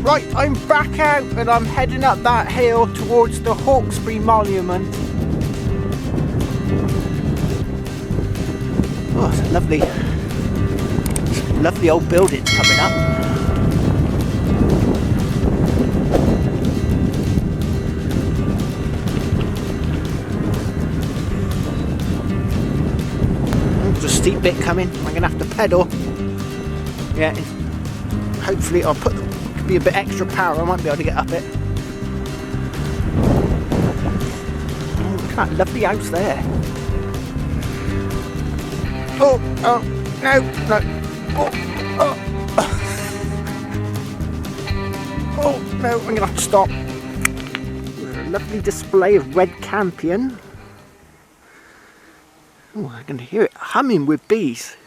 Right, I'm back out and I'm heading up that hill towards the Hawkesbury Monument. Oh, it's a lovely old building coming up. There's a steep bit coming. I'm going to have to pedal. Yeah, hopefully I'll be a bit extra power. I might be able to get up it. Oh, look at that lovely house there. Oh, no. Oh, no, I'm going to have to stop. There's a lovely display of red campion. Oh, I can hear it humming with bees.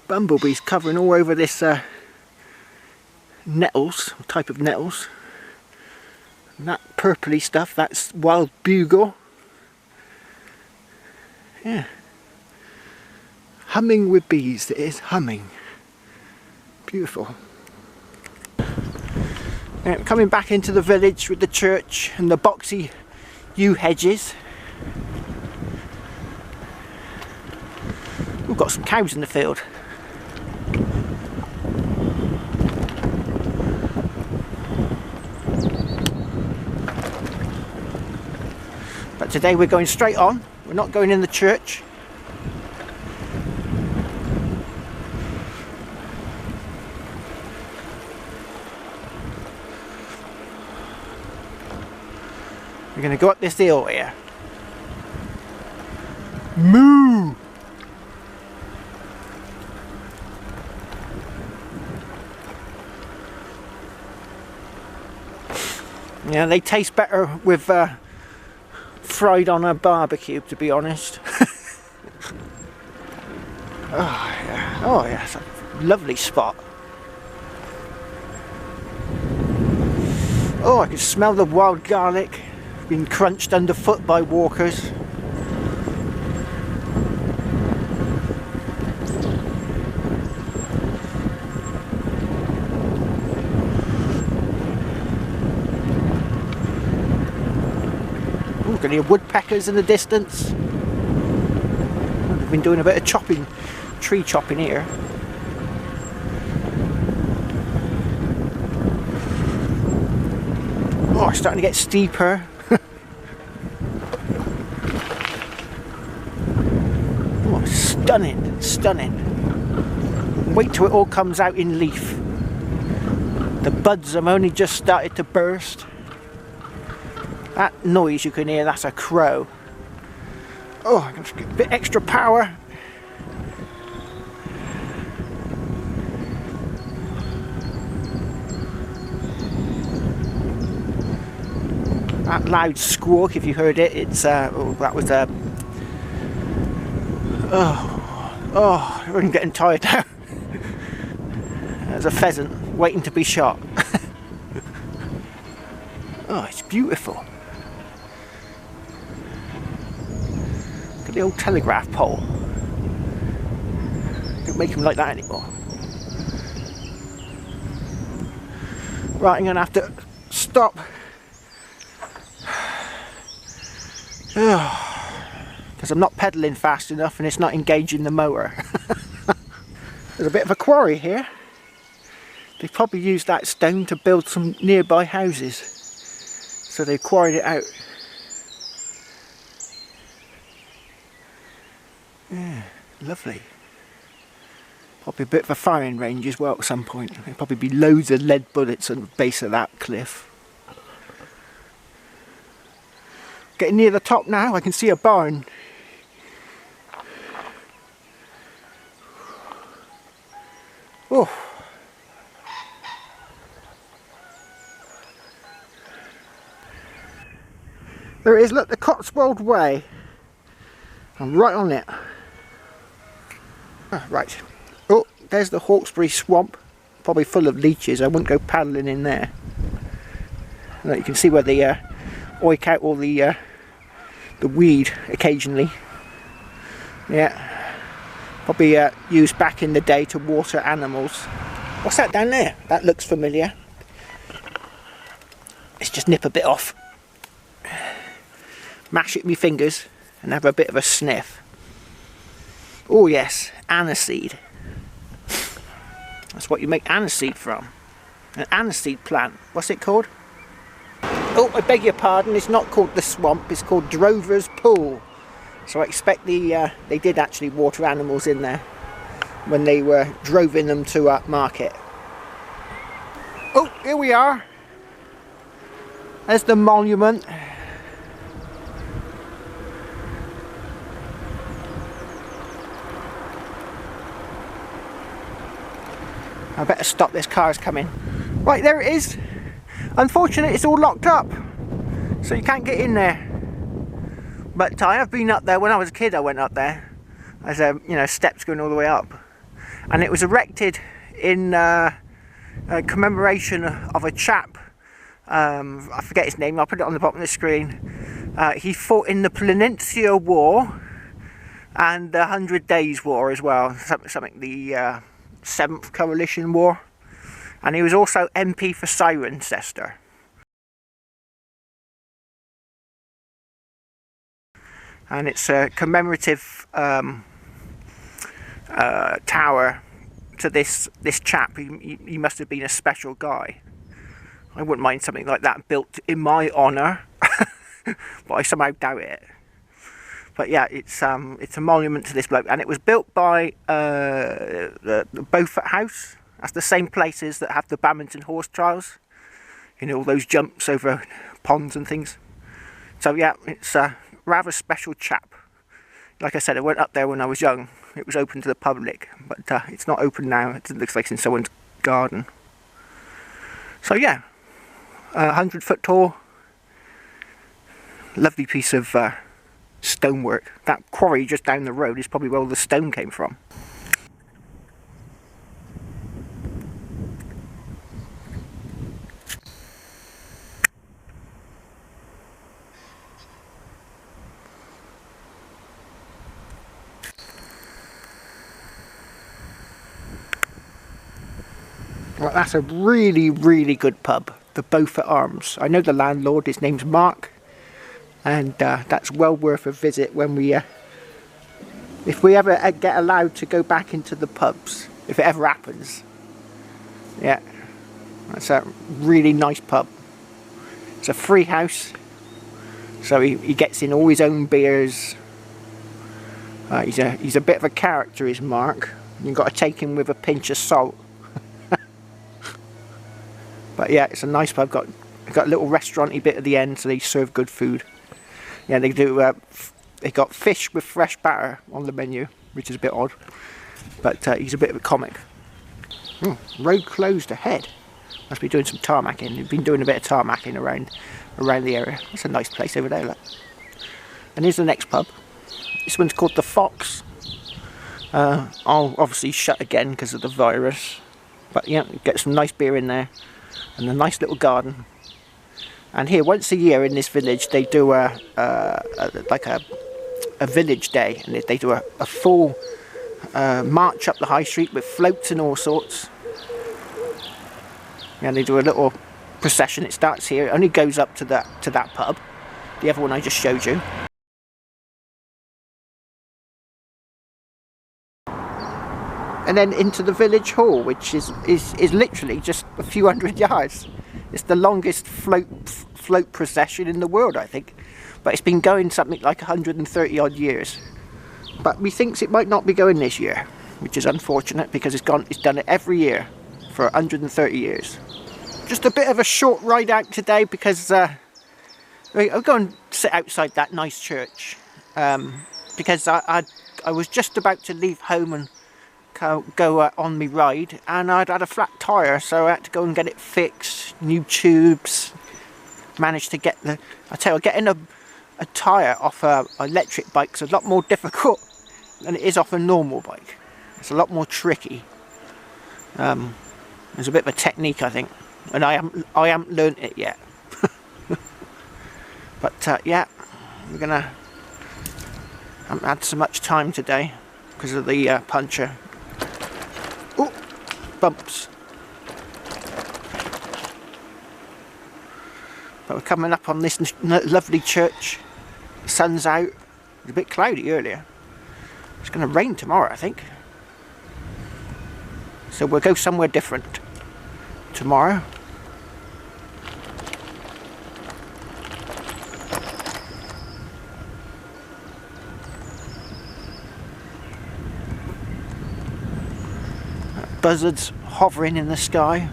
Bumblebees covering all over this nettles, type of nettles. And that purpley stuff, that's wild bugle. Yeah. Humming with bees, it is humming. Beautiful. Coming back into the village with the church and the boxy yew hedges. We've got some cows in the field. But today we're going straight on. We're not going in the church. We're going to go up this hill here. Moo! Yeah, they taste better with fried on a barbecue, to be honest. Oh yeah, it's a lovely spot. Oh, I can smell the wild garlic being crunched underfoot by walkers. Oh, can hear woodpeckers in the distance. They've been doing a bit of chopping, tree chopping here. Oh, it's starting to get steeper. Oh, stunning, stunning. Wait till it all comes out in leaf. The buds have only just started to burst. That noise you can hear, that's a crow. Oh, I'm going to get a bit extra power. That loud squawk, if you heard it, it's oh, that was a oh, I'm getting tired now. There's a pheasant waiting to be shot. Oh, it's beautiful. Look at the old telegraph pole. Don't make them like that anymore. Right, I'm going to have to stop. Because I'm not pedalling fast enough and it's not engaging the motor. There's a bit of a quarry here. They probably used that stone to build some nearby houses. So they quarried it out. Yeah, lovely. Probably a bit of a firing range as well at some point. There'll probably be loads of lead bullets at the base of that cliff. Getting near the top now, I can see a barn. Oh. There it is, look, the Cotswold Way. I'm right on it. Right. Oh, there's the Hawkesbury swamp. Probably full of leeches. I wouldn't go paddling in there. Look, you can see where they oik out all the weed occasionally. Yeah. Probably used back in the day to water animals. What's that down there? That looks familiar. Let's just nip a bit off. Mash it with my fingers and have a bit of a sniff. Oh yes, aniseed. That's what you make aniseed from. An aniseed plant. What's it called? Oh, I beg your pardon, it's not called the swamp, it's called Drover's Pool. So I expect they did actually water animals in there when they were droving them to market. Oh, here we are. There's the monument. I better stop, this car's coming. Right, there it is. Unfortunately, it's all locked up, so you can't get in there. But I have been up there. When I was a kid, I went up there. As steps going all the way up. And it was erected in commemoration of a chap. I forget his name, I'll put it on the bottom of the screen. He fought in the Peninsula War and the 100 Days War as well. Something the 7th Coalition War. And he was also MP for Cirencester. And it's a commemorative tower to this chap. He must have been a special guy. I wouldn't mind something like that built in my honour, but I somehow doubt it. But yeah, it's a monument to this bloke, and it was built by the Beaufort House. That's the same places that have the badminton horse trials. You know, all those jumps over ponds and things. So yeah, it's a rather special chap. Like I said, I went up there when I was young. It was open to the public, but it's not open now. It looks like it's in someone's garden. So yeah, 100 foot tall. Lovely piece of stonework. That quarry just down the road is probably where all the stone came from. Well, that's a really, really good pub, the Beaufort Arms. I know the landlord, his name's Mark, and that's well worth a visit when we, if we ever get allowed to go back into the pubs, if it ever happens. Yeah, that's a really nice pub. It's a free house, so he gets in all his own beers. He's a bit of a character, is Mark. You've got to take him with a pinch of salt. But yeah, it's a nice pub. Got a little restaurant-y bit at the end, so they serve good food. Yeah, they do. They got fish with fresh batter on the menu, which is a bit odd. But he's a bit of a comic. Road closed ahead. Must be doing some tarmacking. They've been doing a bit of tarmacking around the area. It's a nice place over there, look. And here's the next pub. This one's called the Fox. I'll obviously shut again because of the virus. But yeah, get some nice beer in there. And a nice little garden. And here, once a year in this village, they do a village day, and they do a full march up the high street with floats and all sorts. And they do a little procession. It starts here. It only goes up to that pub, the other one I just showed you. And then into the village hall, which is literally just a few hundred yards. It's the longest float procession in the world, I think. But it's been going something like 130 odd years. But methinks it might not be going this year, which is unfortunate because it's done it every year for 130 years. Just a bit of a short ride out today because I'll go and sit outside that nice church because I was just about to leave home and go on my ride, and I'd had a flat tyre, so I had to go and get it fixed, new tubes. Managed to get getting a tyre off an electric bike is a lot more difficult than it is off a normal bike. It's a lot more tricky. There's a bit of a technique, I think, and I haven't learnt it yet. But yeah, I haven't had so much time today because of the puncture. Oh, bumps. But we're coming up on this lovely church. The sun's out. It was a bit cloudy earlier. It's going to rain tomorrow, I think. So we'll go somewhere different tomorrow. Buzzards hovering in the sky.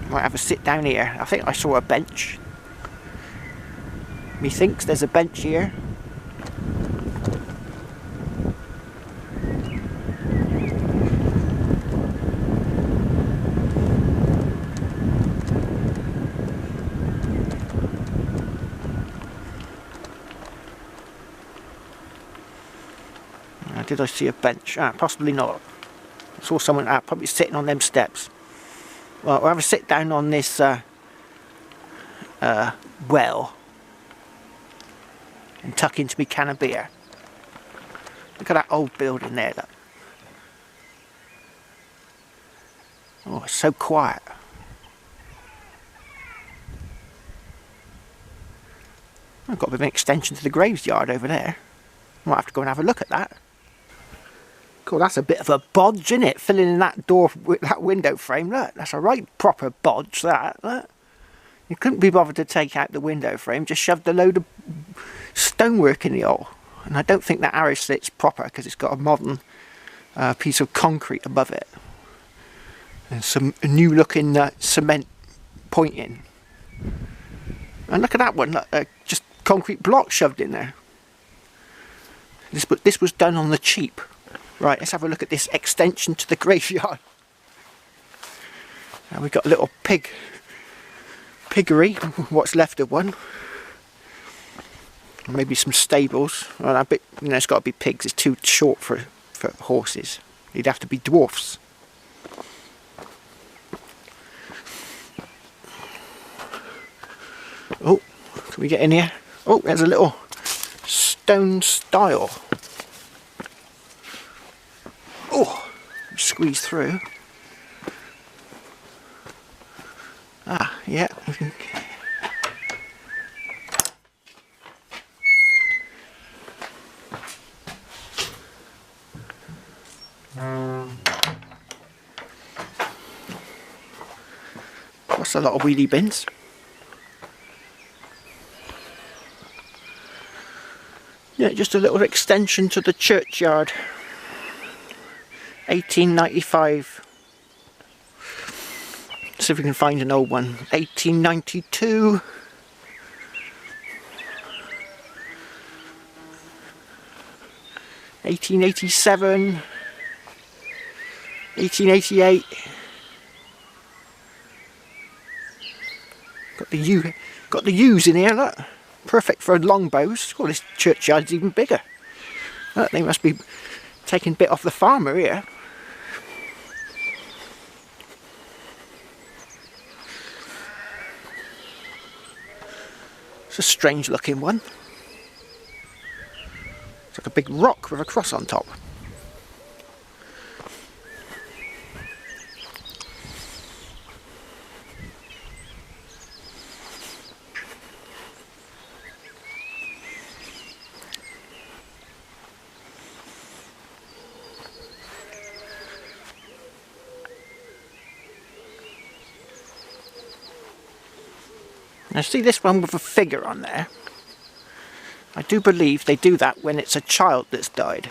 Might have a sit down here. I think I saw a bench. Methinks there's a bench here. Did I see a bench? Possibly not. I saw someone probably sitting on them steps. Well, we'll have a sit down on this well and tuck into me can of beer. Look at that old building there, look. Oh, it's so quiet. I've got a bit of an extension to the graveyard over there. Might have to go and have a look at that. Cool, that's a bit of a bodge, isn't it? Filling in that door with that window frame. Look, that's a right proper bodge, that. Look. You couldn't be bothered to take out the window frame, just shoved a load of stonework in the hole. And I don't think that arrow slit's proper because it's got a modern piece of concrete above it. And some new looking cement pointing. And look at that one, look, just concrete blocks shoved in there. This was done on the cheap. Right, let's have a look at this extension to the graveyard. And we've got a little piggery, what's left of one. Maybe some stables. Well, I bet, you know, it's got to be pigs. It's too short for horses. You'd have to be dwarfs. Oh, can we get in here? Oh, there's a little stone stile. Oh, squeeze through. Ah, yeah. That's a lot of wheelie bins. Yeah, just a little extension to the churchyard. 1895. See if we can find an old one. 1892. 1887. 1888. Got the yews in here, look. Perfect for longbows. Well, this churchyard's even bigger. Look, they must be taking a bit off the farmer here. It's a strange looking one. It's like a big rock with a cross on top. Now see this one with a figure on there? I do believe they do that when it's a child that's died.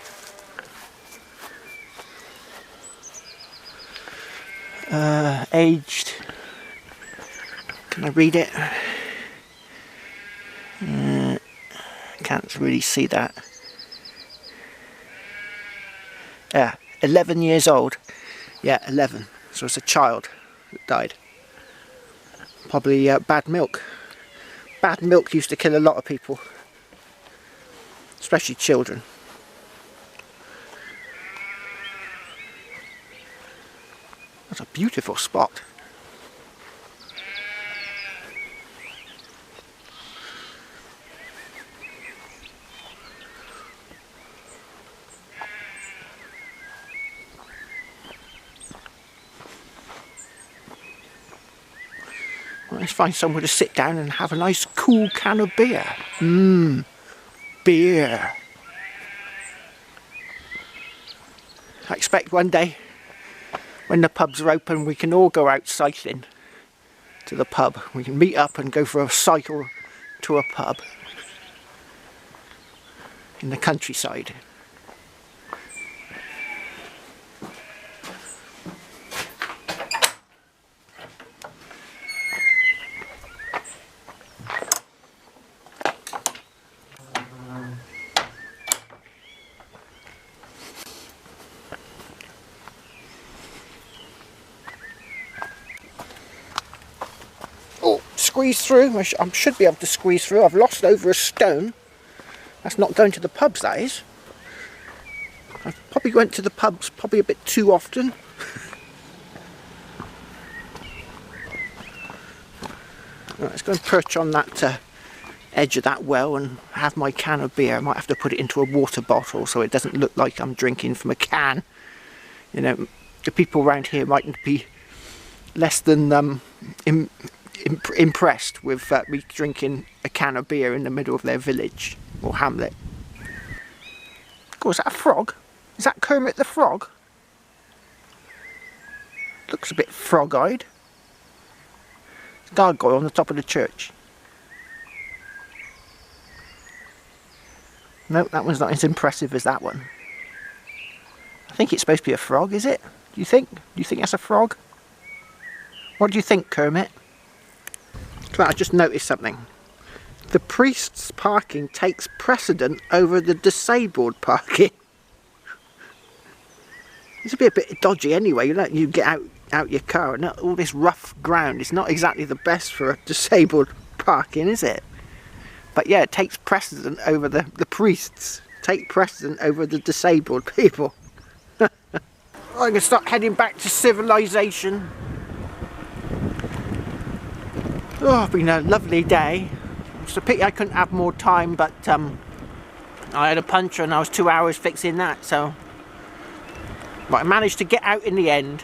Aged. Can I read it? Can't really see that. 11 years old. Yeah, 11. So it's a child that died. Probably bad milk. Bad milk used to kill a lot of people, especially children. That's a beautiful spot. Let's find somewhere to sit down and have a nice cool can of beer. Beer. I expect one day, when the pubs are open, we can all go out cycling to the pub. We can meet up and go for a cycle to a pub in the countryside. Squeeze through. I should be able to squeeze through. I've lost over a stone. That's not going to the pubs, that is. I probably went to the pubs probably a bit too often. Right, let's go and perch on that edge of that well and have my can of beer. I might have to put it into a water bottle so it doesn't look like I'm drinking from a can. You know, the people around here mightn't be less than impressed with me drinking a can of beer in the middle of their village or hamlet. Oh, is that a frog? Is that Kermit the Frog? Looks a bit frog-eyed. Gargoyle on the top of the church. No, that one's not as impressive as that one. I think it's supposed to be a frog, is it? Do you think? Do you think that's a frog? What do you think, Kermit? I just noticed something. The priest's parking takes precedent over the disabled parking. It's a bit dodgy anyway. You get out your car and all this rough ground. It's not exactly the best for a disabled parking, is it? But yeah, it takes precedent over the priests. Take precedent over the disabled people. I'm going to start heading back to civilization. Oh, it's been a lovely day. It's a pity I couldn't have more time, but I had a puncture and I was 2 hours fixing that, so but I managed to get out in the end.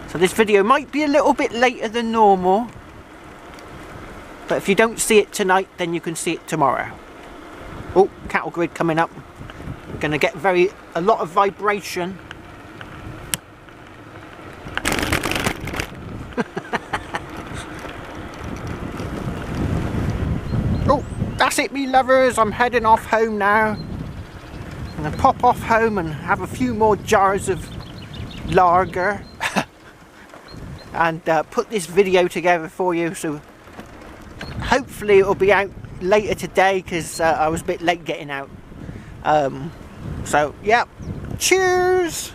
So this video might be a little bit later than normal, but if you don't see it tonight, then you can see it tomorrow. Oh, cattle grid coming up. Gonna get a lot of vibration. Oh, that's it, me lovers. I'm heading off home now. I'm gonna pop off home and have a few more jars of lager and put this video together for you. So hopefully it'll be out later today because I was a bit late getting out. So yeah, cheers.